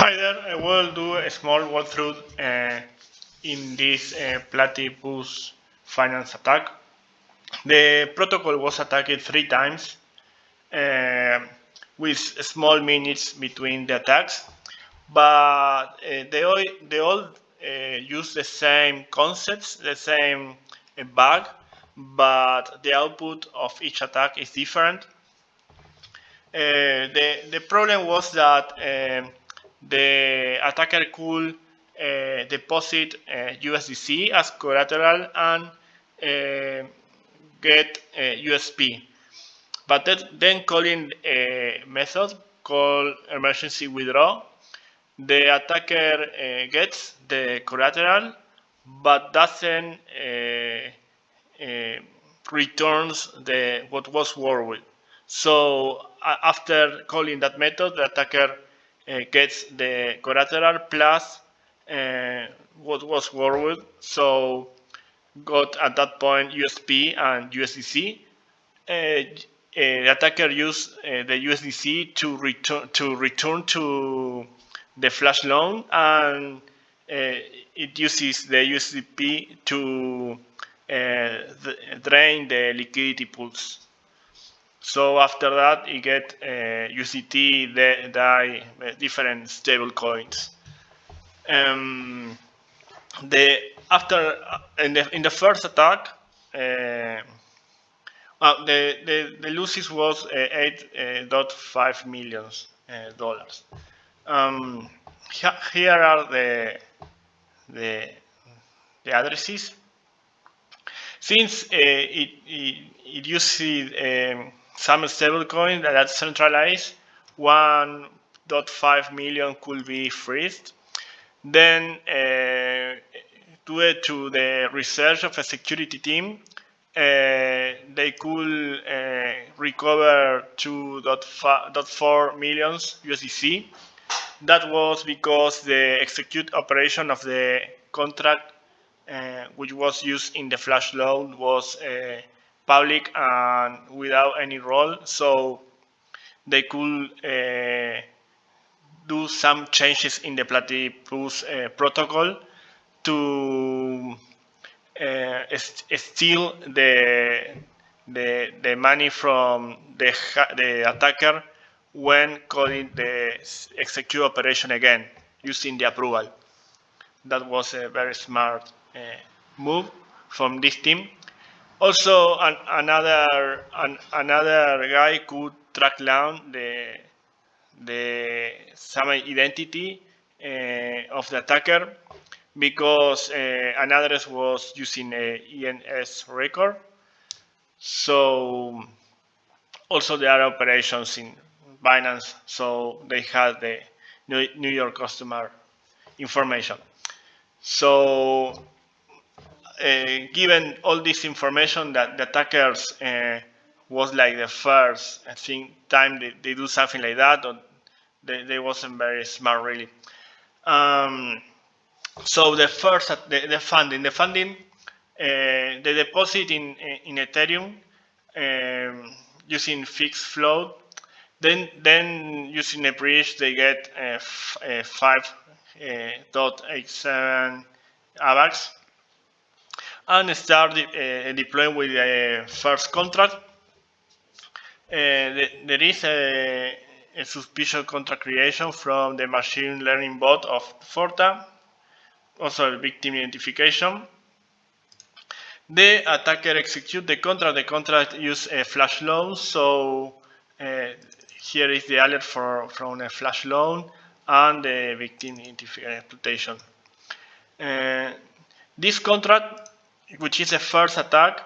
Hi there, I will do a small walkthrough in this Platypus finance attack. The protocol was attacked 3 times uh, with small minutes between the attacks, but they all use the same concepts, the same bug, but the output of each attack is different. The problem was that the attacker could deposit USDC as collateral and get USP. But then calling a method called emergency withdraw, the attacker gets the collateral but doesn't uh, returns the what was worried. So after calling that method, the attacker gets the collateral plus what was worried. So got at that point USP and USDC. The attacker used the USDC to return to the flash loan, and it uses the USDP to drain the liquidity pools. So after that, you get USDT, DAI, different stable coins. The after in the first attack, the losses was $8.5 million dollars. Here are the the addresses. Since it uses some stablecoin that's centralized, 1.5 million could be freezed. Then, due to the research of a security team, they could recover 2.4 million USDC. That was because the execute operation of the contract, which was used in the flash loan, was public and without any role. So they could do some changes in the Platypus protocol to steal the money from the attacker when calling the execute operation again using the approval. That was a very smart move from this team. Also, another guy could track down the some identity of the attacker because an address was using a ENS record. So also there are operations in Binance, so they had the New York customer information. So given all this information, that the attackers was like the first, I think, time they do something like that, or they wasn't very smart really. So the first, the funding, the deposit in Ethereum using fixed float. Then using a bridge, they get 5.87 AVAX and start deploying with the first contract. There is a suspicious contract creation from the machine learning bot of Forta, also victim identification. The attacker execute the contract. The contract use a flash loan, so here is the alert from a flash loan and the victim identification. This contract, which is the first attack,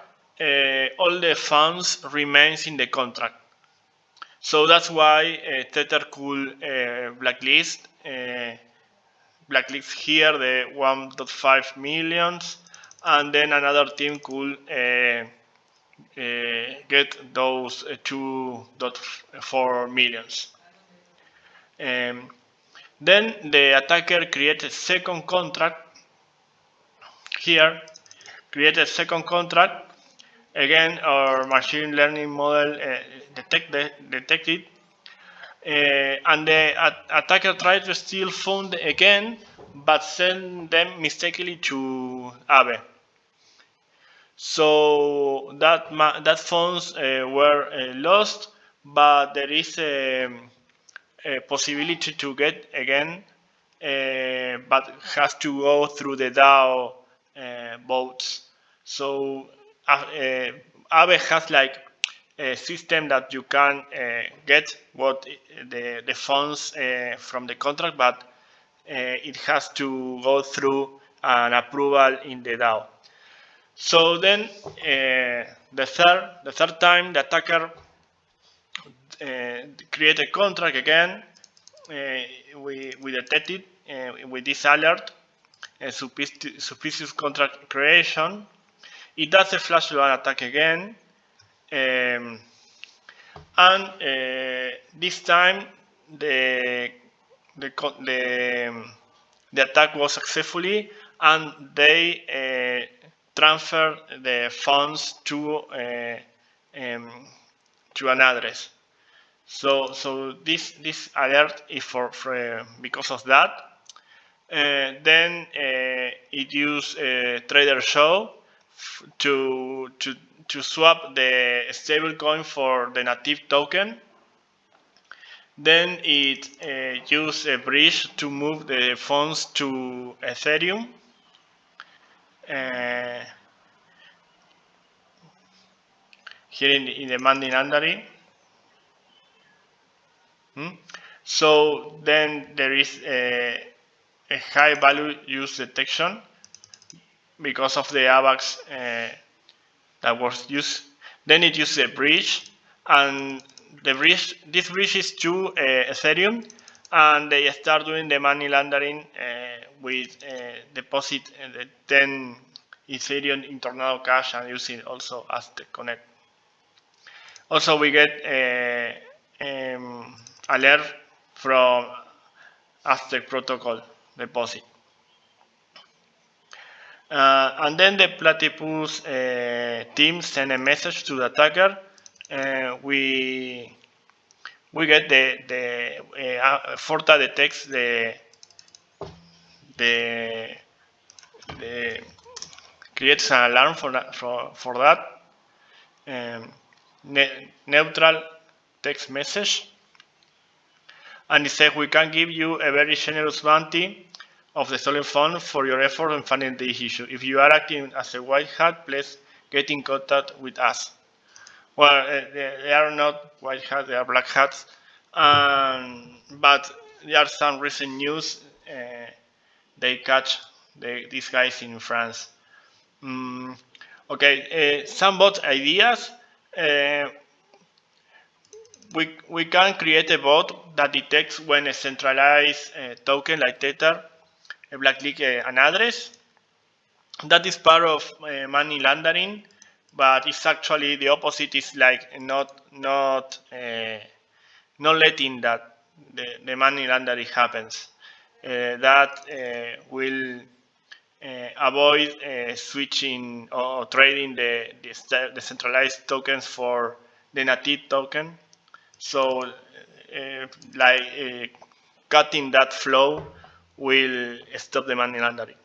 all the funds remains in the contract. So that's why Tether could blacklist here the 1.5 millions, and then another team could get those 2.4 millions. Then the attacker creates a second contract here, create a second contract. Again, our machine learning model detected and the attacker tried to steal funds again, but sent them mistakenly to Abe. So that funds were lost, but there is a possibility to get again, but has to go through the DAO votes. So Aave has like a system that you can get what the funds from the contract, but it has to go through an approval in the DAO. So then the third time the attacker create a contract again. We detected with this alert suspicious contract creation. It does a flash loan attack again, and this time the the the attack was successfully, and they transfer the funds to an address. So this alert is for because of that. Then it used Trader Show to swap the stablecoin for the native token. Then it used a bridge to move the funds to Ethereum. Here in the money laundering. So then there is a high value use detection because of the AVAX that was used. Then it used a bridge, and this bridge is to Ethereum, and they start doing the money laundering with deposit the 10 Ethereum internal cash and using also as the connect. Also, we get alert from Aztec protocol deposit. And then the Platypus team send a message to the attacker. We get the Forta detects the creates an alarm for that neutral text message, and it says we can give you a very generous bounty of the stolen fund for your effort in finding the issue. If you are acting as a white hat, please get in contact with us. Well, they are not white hats, they are black hats, but there are some recent news. They catch these guys in France. Okay, some bot ideas. We can create a bot that detects when a centralized token like Tether blacklick an address. That is part of money laundering, but it's actually the opposite. Is like not letting that the money laundering happens. That will avoid switching or trading the centralized tokens for the native token. So, cutting that flow will stop the money laundering.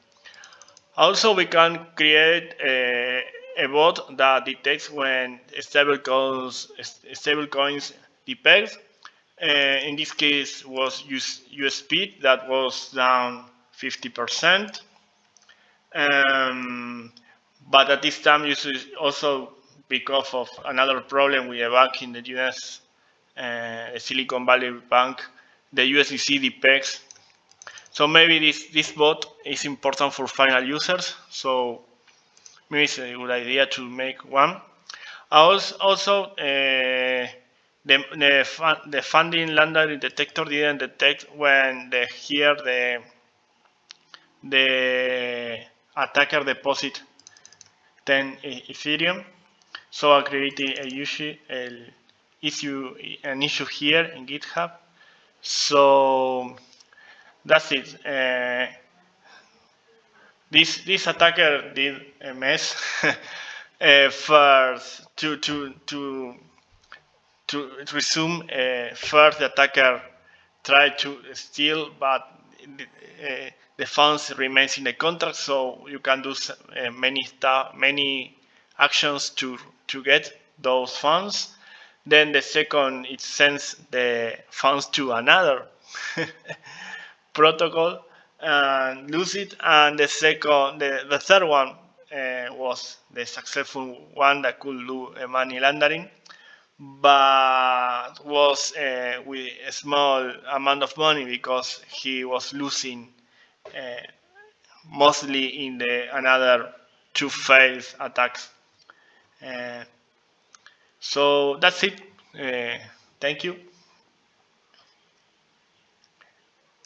Also, we can create a bot that detects when stablecoins depeg. In this case, was USP that was down 50%. But at this time, also because of another problem with a bank in the US, Silicon Valley Bank, the USDC depegs. So maybe this bot is important for final users. So maybe it's a good idea to make one. Also, the funding laundering detector didn't detect when the attacker deposit 10 Ethereum. So I created an issue here in GitHub. So that's it. This attacker did a mess first to to resume, first the attacker tried to steal, but the funds remains in the contract, so you can do many actions to get those funds. Then the second, it sends the funds to another protocol and lose it. And the third one was the successful one that could do money laundering, but was with a small amount of money because he was losing mostly in the another two failed attacks. Uh, so that's it. Thank you.